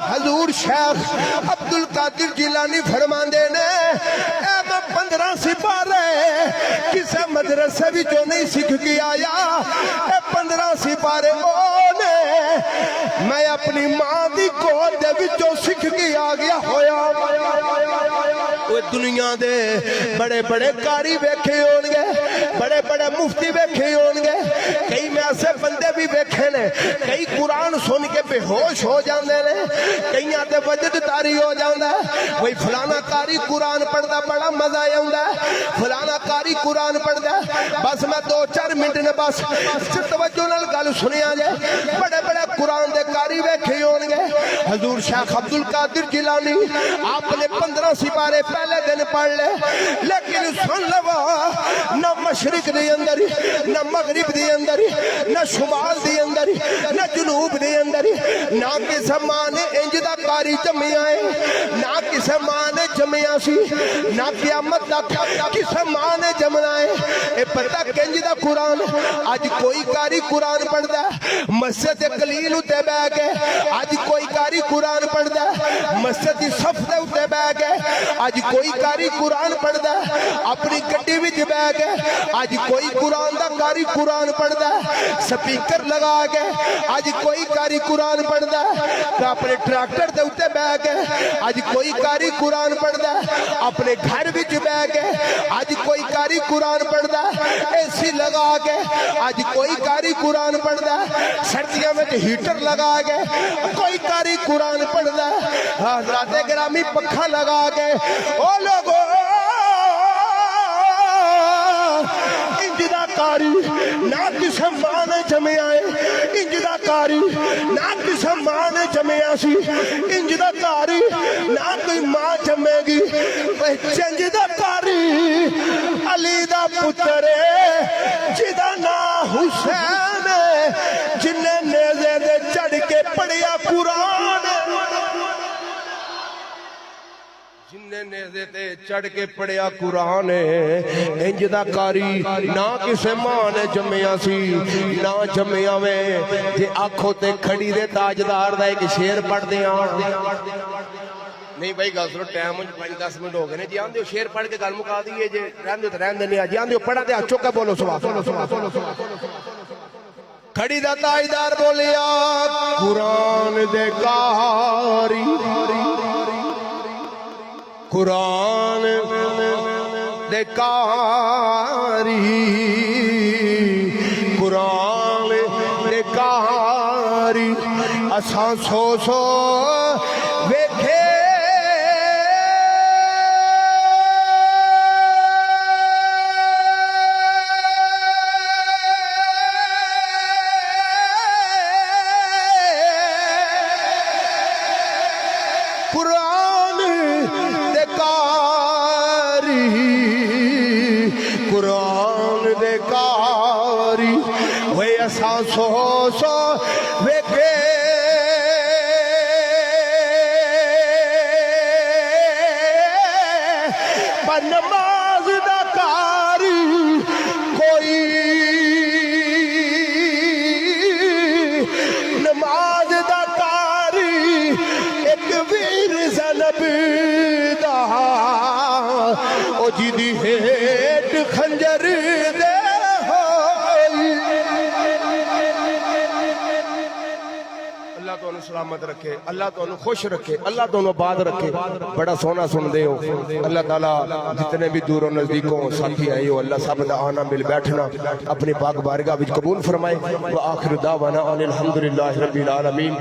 हजूर शेख अब्दुल कादिर जिलानी फरमांदे ने मैं 15 सिपारे किसी मदरसे विचों नहीं सीख के आया। 15 सिपारे ने मैं अपनी मां की गोद दे विचों सीख के आ गया होया। दुनिया दे बड़े बड़े कारी वेखे होंगे, बड़े बड़े मुफ्ती वेखे होंगे, कई में ऐसे बंदे भी वेखे ने कई कुरान सुन के बेहोश हो जाते ने, कई ते वजद तारी हो जाता है। वही फलाना कारी कुरान पढ़ता बड़ा मजा आता है, फलाना कारी कुरान पढ़ता। बस मैं 2-4 मिनट ने बस तवज्जो नाल गल सुनिया जाए। बड़े बड़े कुरान दे कारी वेखे होंगे। हजूर शेख अब्दुल कादिर जिलानी आपने 15 सिपारे पहले दिन पढ़ ले, लेकिन सुन लो न मशरिक दे अंदर न मगरिब दे अंदर न शुमाल दे अंदर न जनूब दे अंदर ना किसी मां ने इंज दा कारी जम्मिया है, ना किसी मां ने जम्मिया सी, ना क़यामत तक किसी मां ने जमना है। ये पता किंज दा कुरान अज कोई कारी कुरान पढ़दा मस्जिद कलील उत्ते बह के, अज कोई कारी कुरान पढ़दा मस्जिद दी सफ दे उत्ते बह के, अज कोई कारी कुरान पढ़दा अपनी गड्डी विच बह के, अज कोई कुरान दा कारी कुरान पढ़दा स्पीकर लगा के, अज कोई कारी कुरान पढ़दा अपने ट्रैक्टर दे उत्ते बह के, अज कोई कारी कुरान पढ़दा अपने घर विच बह के, अज कोई कारी कुरान पढ़दा एसी लगा के, अज कोई कारी कुरान पढ़दा सर्दियों में हीटर लगा के, कोई कारी कुरान पढ़दा हज़रात गिरामी पखा लगा के। ओ लोगो इंजदा कारी ना किसी मां ने जमया है, इंजदा कारी ना किसी मां ने जमया सी, इंजदा कारी ना कोई मां जमेगी। चंजदा कारी अली दा पुत्र जिदा ना हुसैन जिन्हें नेज़े दे चढ़ के पढ़िया कुरान, जिन्हें नेज़े ते चढ़ के पढ़िया कुरान इंज दा कारी ना किसे मां ने जम्मिया सी ना जम्मिया वे। जे आखो ते खड़ी दे ताजदार दा एक शेर पढ़दे नहीं भाई गल सुनो, टाइम 5-10 मिनट हो गए ने जी। आंदे शेर पढ़ के गल मुका दीए, जे रहन दो तो रहन देने जी। आंदे पढ़ा ते चुक के बोलो सुबह खड़ी दा ताजदार बोलिया कुरान दे कारी, कुरान दे कारी, कुरान दे कारी असां सो वेखे कुरान दे कारी, कुरान दे कारी वे असां सो वेखे पर नमाज दा कारी कोई, नमाज दा कारी एक वीर ज़नब दा ओ जिदी हेठ खंजर दे होई। अल्लाह तुहानू सलामत रखे, अल्लाह तुहानू खुश रखे, अल्लाह तुहानू आबाद रखे। बड़ा सोहना सुनदे हो। अल्लाह ताला जितने भी दूरों नजदीकों साथी आए हो अल्लाह सब दा आना मिल बैठना अपनी पाक बारगाह विच कबूल फरमाए। व आखिर दावाना अनिल हम्दुलिल्लाहि रब्बिल आलमीन।